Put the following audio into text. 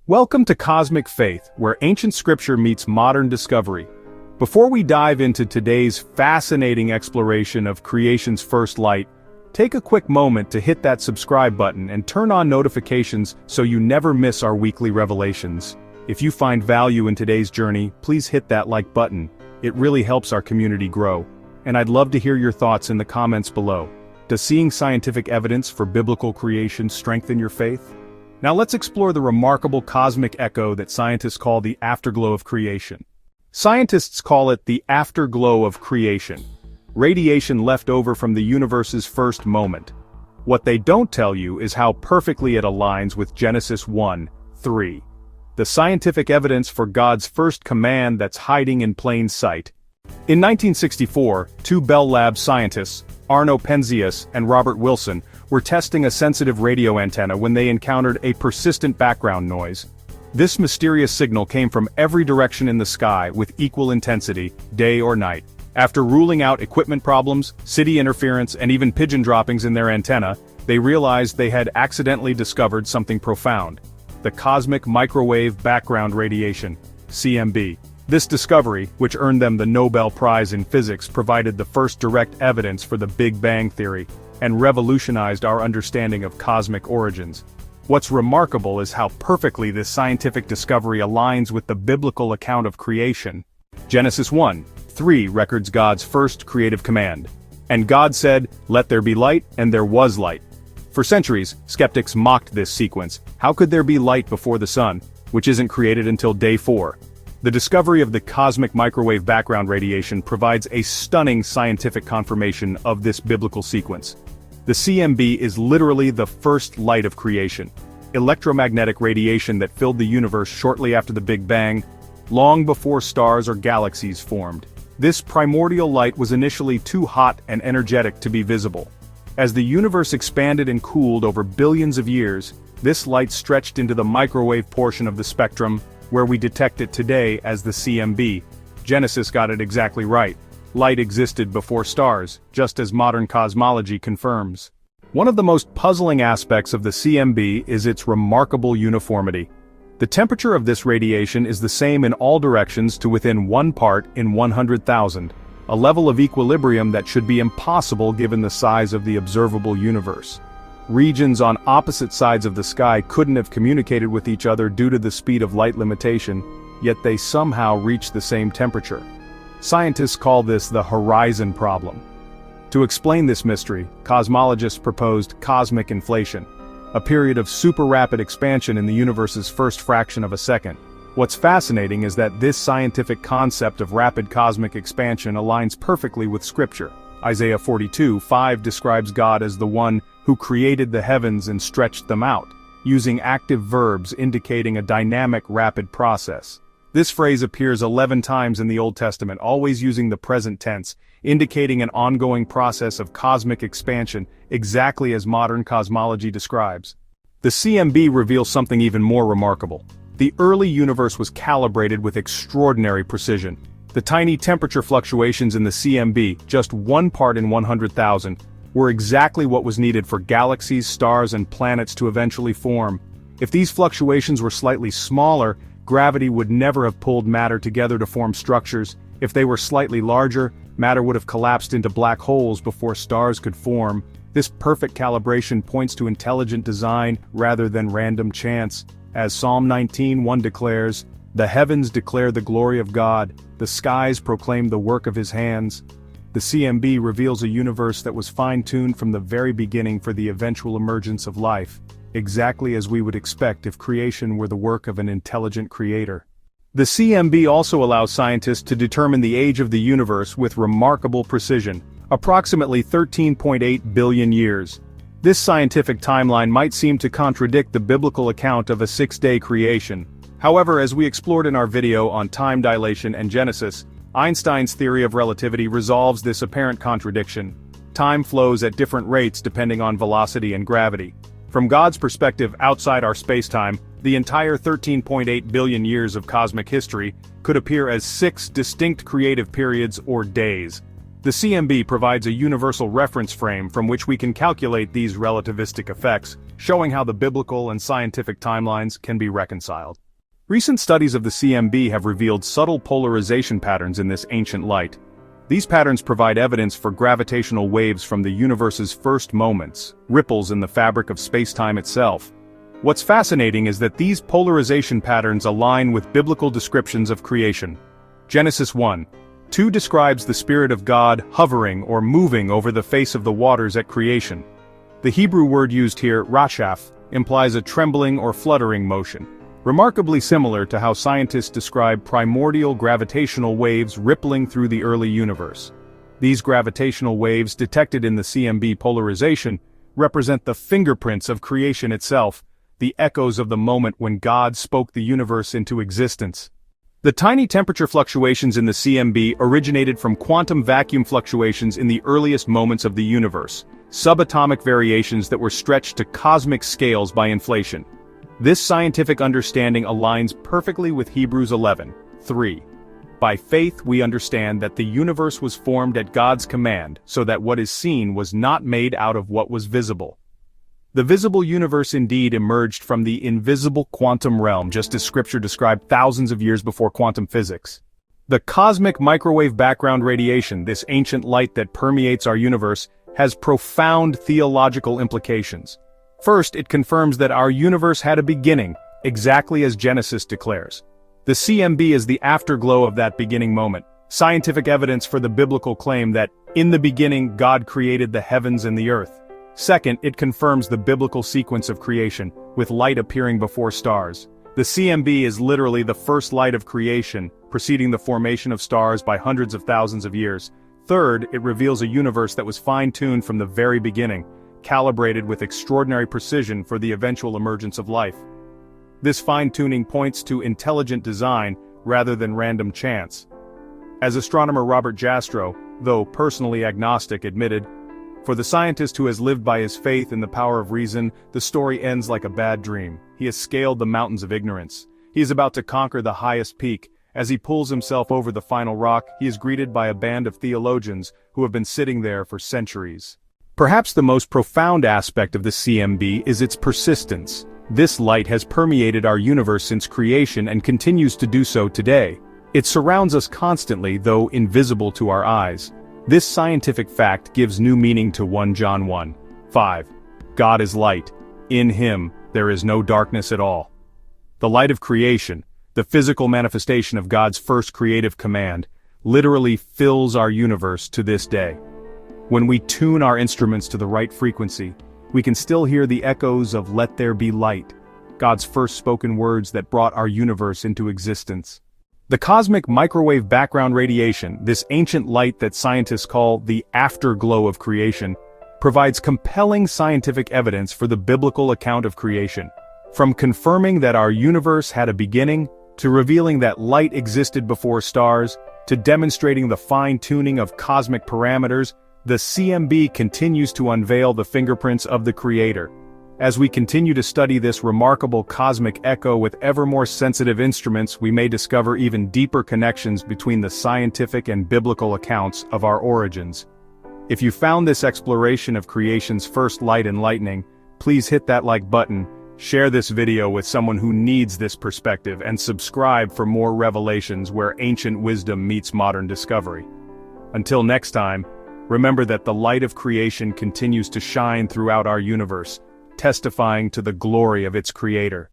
Welcome to Cosmic Faith, where ancient scripture meets modern discovery. Before we dive into today's fascinating exploration of creation's first light, take a quick moment to hit that subscribe button and turn on notifications so you never miss our weekly revelations. If you find value in today's journey, please hit that like button. It really helps our community grow. And I'd love to hear your thoughts in the comments below. Does seeing scientific evidence for biblical creation strengthen your faith? Now let's explore the remarkable cosmic echo that scientists call the afterglow of creation. Scientists call it the afterglow of creation, radiation left over from the universe's first moment. What they don't tell you is how perfectly it aligns with Genesis 1:3, the scientific evidence for God's first command that's hiding in plain sight. In 1964, two Bell Labs scientists, Arno Penzias and Robert Wilson, were testing a sensitive radio antenna when they encountered a persistent background noise. This mysterious signal came from every direction in the sky with equal intensity, day or night. After ruling out equipment problems, city interference, and even pigeon droppings in their antenna, they realized they had accidentally discovered something profound: the cosmic microwave background radiation, CMB. This discovery, which earned them the Nobel Prize in Physics, provided the first direct evidence for the Big Bang theory, and revolutionized our understanding of cosmic origins. What's remarkable is how perfectly this scientific discovery aligns with the biblical account of creation. Genesis 1:3 records God's first creative command. And God said, "Let there be light," and there was light. For centuries, skeptics mocked this sequence. How could there be light before the sun, which isn't created until day 4? The discovery of the cosmic microwave background radiation provides a stunning scientific confirmation of this biblical sequence. The CMB is literally the first light of creation, electromagnetic radiation that filled the universe shortly after the Big Bang, long before stars or galaxies formed. This primordial light was initially too hot and energetic to be visible. As the universe expanded and cooled over billions of years, this light stretched into the microwave portion of the spectrum, where we detect it today as the CMB. Genesis got it exactly right. Light existed before stars, just as modern cosmology confirms. One of the most puzzling aspects of the CMB is its remarkable uniformity. The temperature of this radiation is the same in all directions to within 1 part in 100,000, a level of equilibrium that should be impossible given the size of the observable universe. Regions on opposite sides of the sky couldn't have communicated with each other due to the speed of light limitation, yet they somehow reached the same temperature. Scientists call this the horizon problem. To explain this mystery, cosmologists proposed cosmic inflation, a period of super-rapid expansion in the universe's first fraction of a second. What's fascinating is that this scientific concept of rapid cosmic expansion aligns perfectly with Scripture. Isaiah 42:5 describes God as the one who created the heavens and stretched them out, using active verbs indicating a dynamic, rapid process. This phrase appears 11 times in the Old Testament, always using the present tense, indicating an ongoing process of cosmic expansion, exactly as modern cosmology describes. The CMB reveals something even more remarkable. The early universe was calibrated with extraordinary precision. The tiny temperature fluctuations in the CMB, just 1 part in 100,000, were exactly what was needed for galaxies, stars, and planets to eventually form. If these fluctuations were slightly smaller, gravity would never have pulled matter together to form structures. If they were slightly larger, matter would have collapsed into black holes before stars could form. This perfect calibration points to intelligent design rather than random chance. As Psalm 19:1 declares, "The heavens declare the glory of God, the skies proclaim the work of his hands." The CMB reveals a universe that was fine-tuned from the very beginning for the eventual emergence of life, exactly as we would expect if creation were the work of an intelligent creator. The CMB also allows scientists to determine the age of the universe with remarkable precision, approximately 13.8 billion years. This scientific timeline might seem to contradict the biblical account of a 6-day creation. However, as we explored in our video on time dilation and Genesis, Einstein's theory of relativity resolves this apparent contradiction. Time flows at different rates depending on velocity and gravity. From God's perspective outside our spacetime, the entire 13.8 billion years of cosmic history could appear as 6 distinct creative periods or days. The CMB provides a universal reference frame from which we can calculate these relativistic effects, showing how the biblical and scientific timelines can be reconciled. Recent studies of the CMB have revealed subtle polarization patterns in this ancient light. These patterns provide evidence for gravitational waves from the universe's first moments, ripples in the fabric of space-time itself. What's fascinating is that these polarization patterns align with biblical descriptions of creation. Genesis 1:2 describes the Spirit of God hovering or moving over the face of the waters at creation. The Hebrew word used here, rashaf, implies a trembling or fluttering motion, remarkably similar to how scientists describe primordial gravitational waves rippling through the early universe. These gravitational waves detected in the CMB polarization represent the fingerprints of creation itself, the echoes of the moment when God spoke the universe into existence. The tiny temperature fluctuations in the CMB originated from quantum vacuum fluctuations in the earliest moments of the universe, subatomic variations that were stretched to cosmic scales by inflation. This scientific understanding aligns perfectly with Hebrews 11:3. By faith we understand that the universe was formed at God's command, so that what is seen was not made out of what was visible. The visible universe indeed emerged from the invisible quantum realm, just as Scripture described thousands of years before quantum physics. The cosmic microwave background radiation, this ancient light that permeates our universe, has profound theological implications. First, it confirms that our universe had a beginning, exactly as Genesis declares. The CMB is the afterglow of that beginning moment, scientific evidence for the biblical claim that, in the beginning, God created the heavens and the earth. Second, it confirms the biblical sequence of creation, with light appearing before stars. The CMB is literally the first light of creation, preceding the formation of stars by hundreds of thousands of years. Third, it reveals a universe that was fine-tuned from the very beginning, calibrated with extraordinary precision for the eventual emergence of life. This fine-tuning points to intelligent design rather than random chance. As astronomer Robert Jastrow, though personally agnostic, admitted, "For the scientist who has lived by his faith in the power of reason, the story ends like a bad dream. He has scaled the mountains of ignorance. He is about to conquer the highest peak. As he pulls himself over the final rock, he is greeted by a band of theologians who have been sitting there for centuries." Perhaps the most profound aspect of the CMB is its persistence. This light has permeated our universe since creation and continues to do so today. It surrounds us constantly, though invisible to our eyes. This scientific fact gives new meaning to 1 John 1:5. God is light. In him, there is no darkness at all. The light of creation, the physical manifestation of God's first creative command, literally fills our universe to this day. When we tune our instruments to the right frequency, we can still hear the echoes of "Let there be light," God's first spoken words that brought our universe into existence. The cosmic microwave background radiation, this ancient light that scientists call the afterglow of creation, provides compelling scientific evidence for the biblical account of creation. From confirming that our universe had a beginning, to revealing that light existed before stars, to demonstrating the fine-tuning of cosmic parameters, the CMB continues to unveil the fingerprints of the Creator. As we continue to study this remarkable cosmic echo with ever more sensitive instruments, we may discover even deeper connections between the scientific and biblical accounts of our origins. If you found this exploration of creation's first light enlightening, please hit that like button, share this video with someone who needs this perspective, and subscribe for more revelations where ancient wisdom meets modern discovery. Until next time, remember that the light of creation continues to shine throughout our universe, testifying to the glory of its Creator.